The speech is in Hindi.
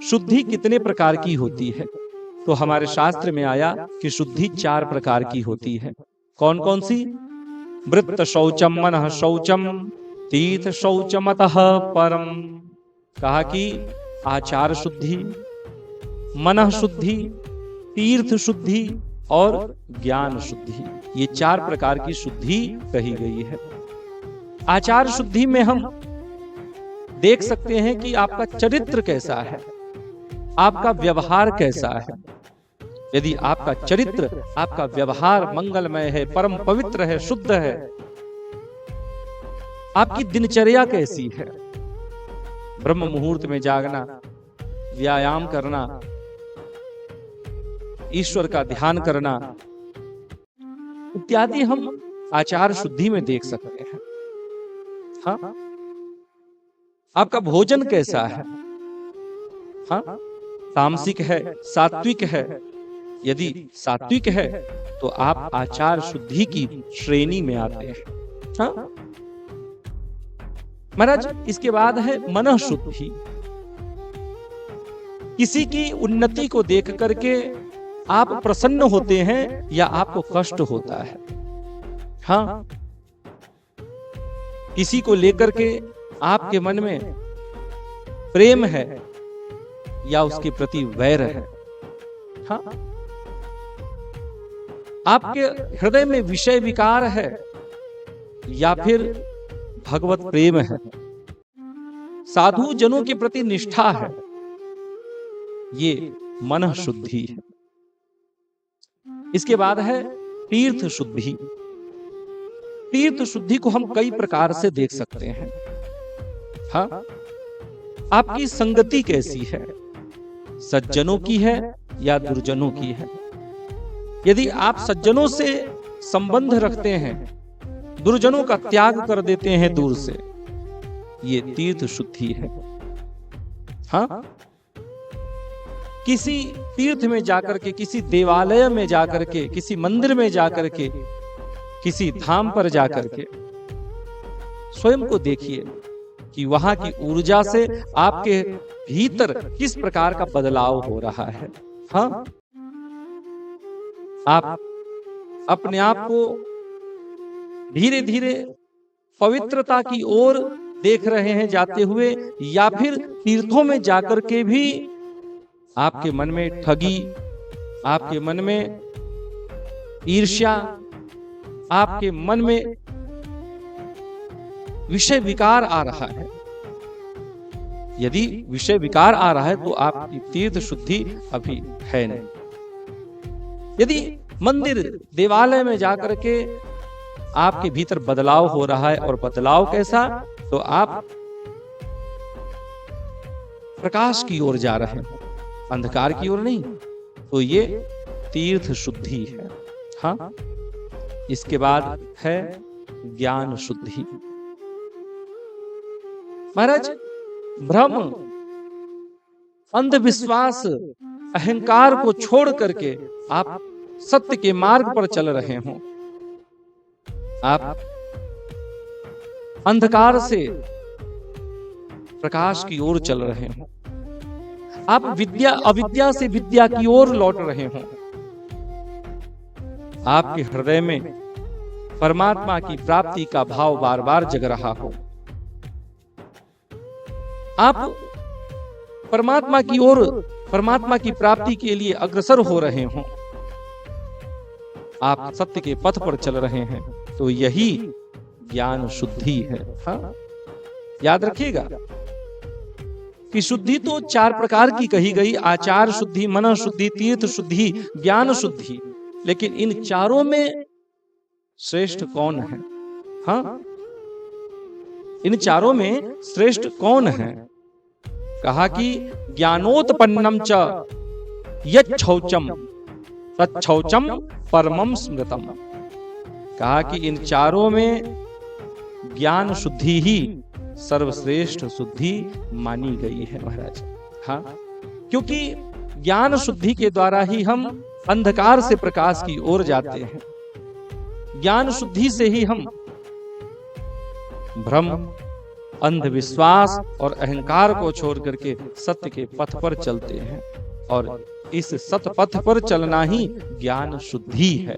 शुद्धि कितने प्रकार की होती है? तो हमारे शास्त्र में आया कि शुद्धि 4 प्रकार की होती है। कौन कौन सी? वृत्त शौचम मनः शौचम तीर्थ शौचमतः परम। कहा कि आचार शुद्धि, मनः शुद्धि, तीर्थ शुद्धि और ज्ञान शुद्धि, ये 4 प्रकार की शुद्धि कही गई है। आचार शुद्धि में हम देख सकते हैं कि आपका चरित्र कैसा है, आपका व्यवहार कैसा है। यदि आपका चरित्र, आपका व्यवहार मंगलमय है, परम पवित्र है, शुद्ध है, आपकी दिनचर्या कैसी है, ब्रह्म मुहूर्त में जागना, व्यायाम करना, ईश्वर का ध्यान करना इत्यादि हम आचार शुद्धि में देख सकते हैं। हाँ, आपका भोजन कैसा है? हाँ, तामसिक है, सात्विक है। यदि सात्विक है तो आप आचार शुद्धि की श्रेणी में आते हैं। हाँ? महाराज, इसके बाद है मनः शुद्धि। किसी की उन्नति को देख करके आप प्रसन्न होते हैं या आपको कष्ट होता है? हाँ, किसी को लेकर के आपके मन में प्रेम है या उसके प्रति वैर है? हाँ, आपके हृदय में विषय विकार है या फिर भगवत प्रेम है, साधु जनों के प्रति निष्ठा है, ये मनः शुद्धि है। इसके बाद है तीर्थ शुद्धि। तीर्थ शुद्धि को हम कई प्रकार से देख सकते हैं। हाँ, आपकी संगति कैसी है, सज्जनों की है या दुर्जनों की है? यदि आप सज्जनों से संबंध रखते हैं, दुर्जनों का त्याग कर देते हैं दूर से, ये तीर्थ शुद्धि है। हाँ, किसी तीर्थ में जाकर के, किसी देवालय में जाकर के, किसी मंदिर में जाकर के, किसी धाम पर जाकर के स्वयं को देखिए कि वहां की ऊर्जा से आपके भीतर किस प्रकार का बदलाव हो रहा है। हाँ, आप अपने आप को धीरे धीरे पवित्रता की ओर देख रहे हैं जाते हुए, या फिर तीर्थों में जाकर के भी आपके मन में ठगी, आपके मन में ईर्ष्या, आपके मन में विषय विकार आ रहा है। यदि विषय विकार आ रहा है तो आपकी तीर्थ शुद्धि अभी है नहीं। यदि मंदिर देवालय में जाकर के आपके भीतर बदलाव हो रहा है, और बदलाव कैसा, तो आप प्रकाश की ओर जा रहे हैं, अंधकार की ओर नहीं, तो ये तीर्थ शुद्धि है। हाँ, इसके बाद है ज्ञान शुद्धि। महाराज, भ्रम, अंधविश्वास, अहंकार को छोड़ करके आप सत्य के मार्ग पर चल रहे हो, आप अंधकार से प्रकाश की ओर चल रहे हो, आप विद्या अविद्या से विद्या की ओर लौट रहे हो, आपके हृदय में परमात्मा की प्राप्ति का भाव बार बार जग रहा हो, आप परमात्मा की ओर, परमात्मा की प्राप्ति के लिए अग्रसर हो रहे हो, आप सत्य के पथ पर चल रहे हैं, तो यही ज्ञान शुद्धि है। हाँ, याद रखिएगा कि शुद्धि तो 4 प्रकार की कही गई, आचार शुद्धि, मनः शुद्धि, तीर्थ शुद्धि, ज्ञान शुद्धि, लेकिन इन चारों में श्रेष्ठ कौन है? हाँ, इन चारों में श्रेष्ठ कौन है? कहा कि ज्ञानोत्पन्नम च यच्छौचम तच्छौचम परमम स्मृतम। कहा कि इन चारों में ज्ञान शुद्धि ही सर्वश्रेष्ठ शुद्धि मानी गई है महाराज। हाँ, क्योंकि ज्ञान शुद्धि के द्वारा ही हम अंधकार से प्रकाश की ओर जाते हैं। ज्ञान शुद्धि से ही हम भ्रम, अंधविश्वास और अहंकार को छोड़ करके सत्य के पथ पर चलते हैं, और इस सत पथ पर चलना ही ज्ञान शुद्धि है।